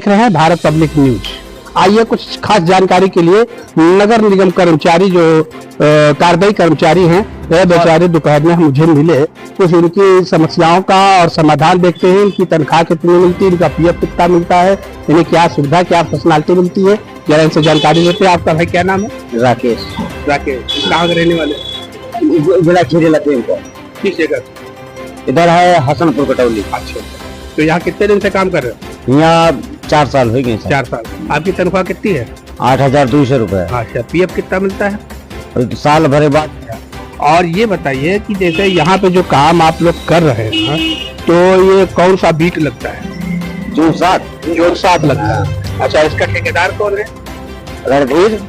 देख रहे हैं भारत पब्लिक न्यूज। आइए कुछ खास जानकारी के लिए नगर निगम कर्मचारी जो कार्यदायी कर्मचारी हैं वह बेचारे दोपहर में मुझे मिले, कुछ इनकी समस्याओं का और समाधान देखते हैं। इनकी तनख्वाह कितनी मिलती है, इनका पीएफ कितना मिलता है, इन्हें क्या सुविधा क्या फैसिलिटी मिलती है, जरा इनसे जानकारी लेते हैं। आपका भाई क्या नाम है? राकेश। राकेश, कहाँ के रहने वाले? जिला खीरी लखीम को। किस जगह? इधर है हसनपुर कटौली। अच्छा, तो यहाँ कितने दिन से काम कर रहे हो? यहाँ 4 साल हो गए। 4 साल। आपकी तनख्वाह कितनी है? 8,200 रुपए। अच्छा, पीएफ कितना मिलता है? और साल भरे बाद। और ये बताइए कि जैसे यहाँ पे जो काम आप लोग कर रहे हैं तो ये कौन सा बीट लगता है? जून 7 लगता है। अच्छा, इसका ठेकेदार कौन है? रणधीर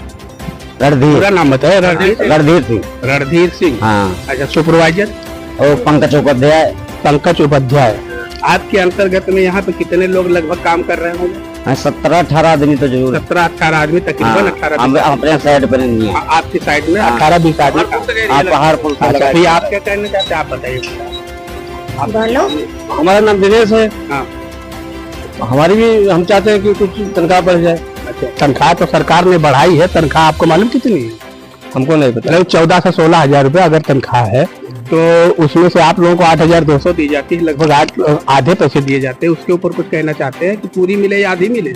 पूरा नाम बताए। रणधीर सिंह। रणधीर सिंह। हाँ। अच्छा, सुपरवाइजर? और पंकज उपाध्याय। पंकज उपाध्याय। आपके अंतर्गत में यहाँ पे कितने लोग लगभग काम कर रहे होंगे? 17-18 आदमी तो जरूर। 17-18 आदमी तकरीबन। 18 अपने साइड पर नहीं है। आपकी साइड में 18-20 आदमी। पहाड़पुर। अच्छा, आप क्या कहना चाहते हैं, आप बताइए। हमारा नाम दिनेश है। हाँ। हमारी भी हम चाहते हैं कि कुछ तनख्वाह बढ़ जाए। अच्छा, तनख्वाह तो सरकार ने बढ़ाई है। तनख्वाह आपको मालूम कितनी है? हमको नहीं पता। 14 से 16 हजार रुपए अगर तनख्वाह है तो उसमें से आप लोगों को 8,200 दी जाती है, लगभग आधे पैसे दिए जाते हैं। उसके ऊपर कुछ कहना चाहते हैं कि पूरी मिले या आधी मिले?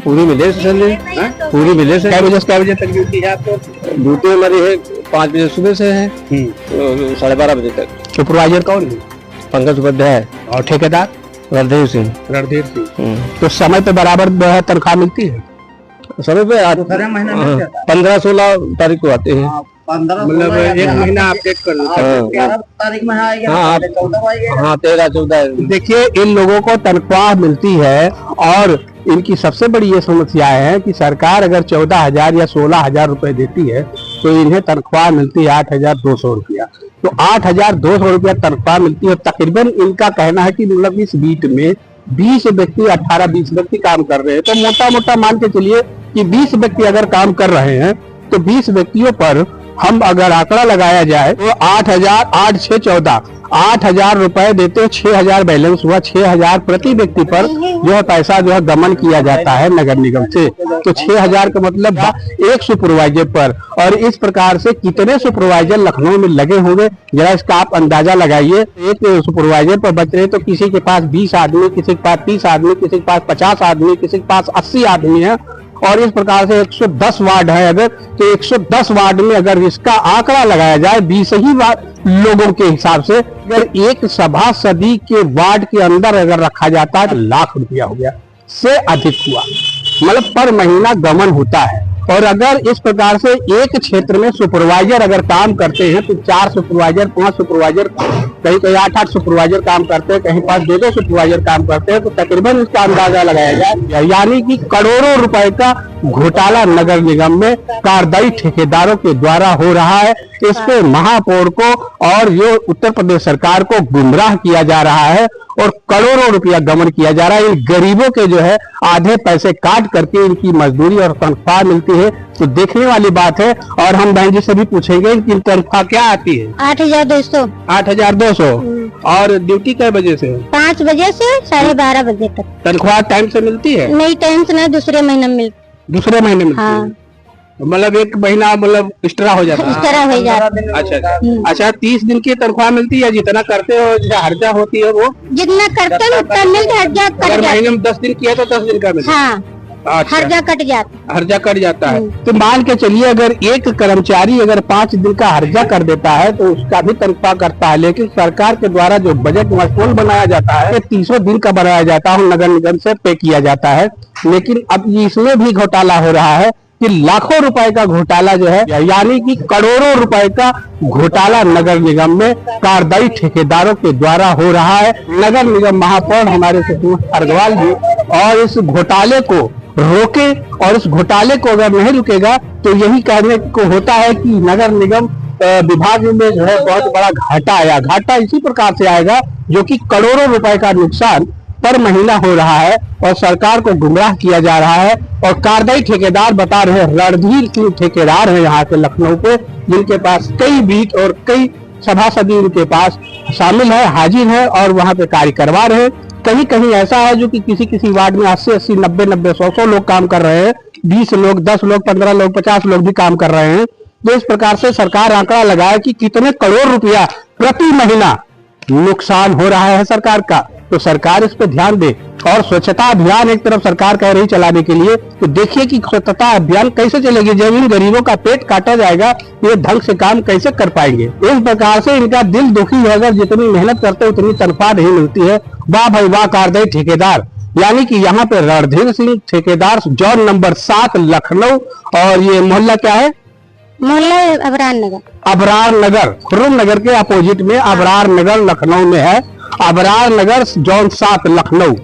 पूरी मिले पूरी मिले। क्या बजे तक ड्यूटी है आपको? ड्यूटी हमारी है 5 बजे सुबह से है 12:30 बजे तक। सुपरवाइजर कौन है? पंकज उपाध्याय। और ठेकेदार? रणधीर सिंह। तो समय पे बराबर तनख्वाह मिलती है? समय पे 15-16 तारीख को आते हैं। मतलब एक महीना अपडेट कर लेते हैं। तारीख में हाँ 13-14। देखिए, इन लोगों को तनख्वाह मिलती है और इनकी सबसे बड़ी ये समस्या है कि सरकार अगर 14,000 या 16,000 रुपए देती है तो इन्हें तनख्वाह मिलती है 8,200 रुपया। तो 8,200 रुपया तनख्वाह मिलती है। तकरीबन इनका कहना है कि मतलब इस बीट में 20 व्यक्ति 18-20 व्यक्ति काम कर रहे हैं। तो मोटा मोटा मान के चलिए कि 20 व्यक्ति अगर काम कर रहे हैं तो 20 व्यक्तियों पर हम अगर आंकड़ा लगाया जाए तो 8,000 रुपए देते हैं। 6,000 बैलेंस हुआ। 6,000 प्रति व्यक्ति पर जो है पैसा जो है गमन किया जाता है नगर निगम से। तो 6,000 का मतलब एक सुपरवाइजर पर। और इस प्रकार से कितने सुपरवाइजर लखनऊ में लगे होंगे जरा इसका आप अंदाजा लगाइए। एक सुपरवाइजर पर बच रहे तो किसी के पास 20 आदमी, किसी के पास 30 आदमी, किसी के पास 50 आदमी, किसी के पास 80 आदमी है। और इस प्रकार से 110 वार्ड है अगर, तो 110 वार्ड में अगर इसका आंकड़ा लगाया जाए 20 ही लोगों के हिसाब से, अगर एक सभासदी के वार्ड के अंदर अगर रखा जाता है तो लाख रुपया हो गया से अधिक हुआ, मतलब पर महीना गमन होता है। और अगर इस प्रकार से एक क्षेत्र में सुपरवाइजर अगर काम करते हैं तो 4 सुपरवाइजर 5 सुपरवाइजर, कहीं कहीं 8-8 सुपरवाइजर काम करते हैं, कहीं पास 2-2 सुपरवाइजर काम करते हैं। तो तकरीबन इसका अंदाजा लगाया जाए यानी कि करोड़ों रुपए का घोटाला नगर निगम में कार्यदायी ठेकेदारों के द्वारा हो रहा है। इस पे महापौर को और जो उत्तर प्रदेश सरकार को गुमराह किया जा रहा है और करोड़ों रुपया गमन किया जा रहा है। इन गरीबों के जो है आधे पैसे काट करके इनकी मजदूरी और तनख्वाह मिलती है। तो देखने वाली बात है। और हम बहन जी से भी पूछेंगे कि तनख्वाह क्या आती है? 8,200। 8,200। और ड्यूटी कै बजे से? 5 बजे से 12:30 बजे तक। तनख्वाह टाइम से मिलती है? नहीं, टाइम से नहीं, दूसरे महीने मिलती। दूसरे महीने मिलती हाँ। है? मतलब एक महीना मतलब एक्स्ट्रा हो जाता है। एक्स्ट्रा हो जाता है। अच्छा, 30 दिन की तनख्वाह मिलती है? जितना करते हो जो हर्जा होती है वो जितना करते हैं उतना मिल हर्जा कट अगर जाता। महीने में 10 दिन किया तो 10 दिन का मिलता है। हाँ, अच्छा, हर्जा कट जाता। हर्जा कट जाता है। तो मान के चलिए अगर एक कर्मचारी अगर 5 दिन का हर्जा कर देता है तो उसका भी तनख्वाह करता है। लेकिन सरकार के द्वारा जो बजट मशगूल बनाया जाता है 300 दिन का बनाया जाता है, नगर निगम से पे किया जाता है। लेकिन अब इसमें भी घोटाला हो रहा है कि लाखों रुपए का घोटाला जो है यानी कि करोड़ों रुपए का घोटाला नगर निगम में कार्यदायी ठेकेदारों के द्वारा हो रहा है। नगर निगम महापौर हमारे सुषमा अग्रवाल जी और इस घोटाले को रोके, और इस घोटाले को अगर नहीं रुकेगा तो यही कहने को होता है कि नगर निगम विभाग में जो है बहुत बड़ा घाटा आया। घाटा इसी प्रकार से आएगा जो कि करोड़ों रुपए का नुकसान पर महीना हो रहा है और सरकार को गुमराह किया जा रहा है। और कार्यदायी ठेकेदार बता रहे हैं, रणधीर सिंह ठेकेदार है यहाँ के लखनऊ पे, जिनके पास कई बीट और कई सभासदी उनके पास शामिल है, हाजिर है और वहाँ पे कार्य करवा रहे हैं। कहीं कहीं ऐसा है जो कि किसी किसी वार्ड में 80-80, 90-90, 100 लोग काम कर रहे हैं, 20 लोग, 10 लोग, 15 लोग, 50 लोग भी काम कर रहे हैं। तो इस प्रकार से सरकार आंकड़ा लगाए कि कितने करोड़ रुपया प्रति महीना नुकसान हो रहा है सरकार का। तो सरकार इस पे ध्यान दे। और स्वच्छता अभियान एक तरफ सरकार कह रही चलाने के लिए, तो देखिए कि स्वच्छता अभियान कैसे चलेगी जब इन गरीबों का पेट काटा जाएगा, ये ढंग से काम कैसे कर पाएंगे। इस प्रकार से इनका दिल दुखी है, अगर जितनी मेहनत करते उतनी तनख्वाह नहीं मिलती है। वाह भाई वाह कारदई ठेकेदार, यानी कि यहाँ पे रणधीर सिंह ठेकेदार, जोन नंबर 7 लखनऊ, और ये मोहल्ला क्या है? मोहल्ला अबरार नगर। अबरार नगर, खुर्रम नगर के अपोजिट में अबरार नगर लखनऊ में है। अबरार नगर जोन 7 लखनऊ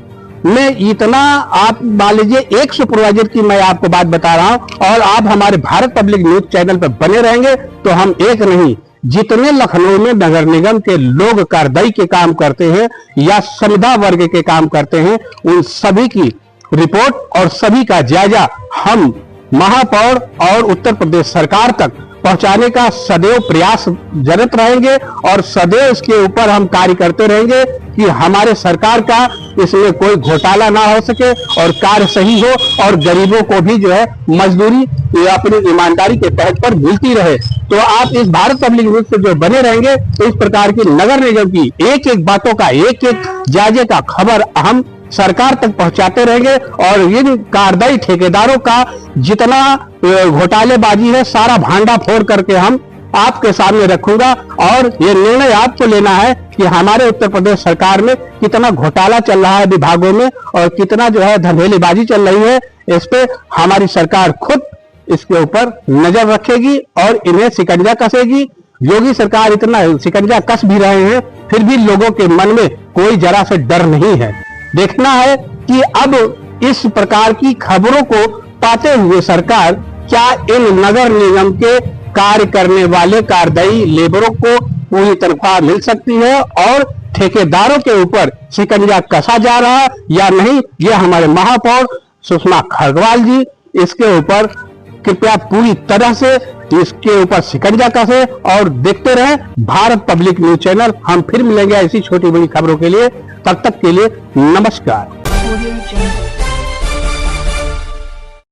में इतना, आप मान लीजिए, एक सुपरवाइजर की मैं आपको बात बता रहा हूं, और आप हमारे भारत पब्लिक न्यूज चैनल पर बने रहेंगे तो हम एक नहीं, जितने लखनऊ में नगर निगम के लोग कारदाई के काम करते हैं या संविदा वर्ग के काम करते हैं, उन सभी की रिपोर्ट और सभी का जायजा हम महापौर और उत्तर प्रदेश सरकार तक पहुंचाने का सदैव प्रयास जरत रहेंगे, और सदैव इसके ऊपर हम कार्य करते रहेंगे कि हमारे सरकार का इसमें कोई घोटाला ना हो सके और कार्य सही हो, और गरीबों को भी जो है मजदूरी अपनी ईमानदारी के तहत पर मिलती रहे। तो आप इस भारत पब्लिक न्यूज से जो बने रहेंगे, तो इस प्रकार की नगर निगम की एक एक बातों का, एक एक जायजे का खबर हम सरकार तक पहुंचाते रहेंगे, और इन कारदाई ठेकेदारों का जितना घोटालेबाजी है सारा भांडा फोड़ करके हम आपके सामने रखूंगा। और ये निर्णय आपको लेना है कि हमारे उत्तर प्रदेश सरकार में कितना घोटाला चल रहा है विभागों में, और कितना जो है धंधेलेबाजी चल रही है। इस पे हमारी सरकार खुद इसके ऊपर नजर रखेगी और इन्हें शिकंजा कसेगी। योगी सरकार इतना शिकंजा कस भी रहे हैं, फिर भी लोगों के मन में कोई जरा से डर नहीं है। देखना है कि अब इस प्रकार की खबरों को पाते हुए सरकार क्या इन नगर निगम के कार्य करने वाले कारदाई लेबरों को पूरी तनख्वाह मिल सकती है और ठेकेदारों के ऊपर शिकंजा कसा जा रहा है या नहीं। ये हमारे महापौर सुषमा खरगवाल जी इसके ऊपर कृपया पूरी तरह से इसके ऊपर शिकंजा कसे, और देखते रहे भारत पब्लिक न्यूज चैनल। हम फिर मिलेंगे ऐसी छोटी बड़ी खबरों के लिए, तब तक के लिए नमस्कार।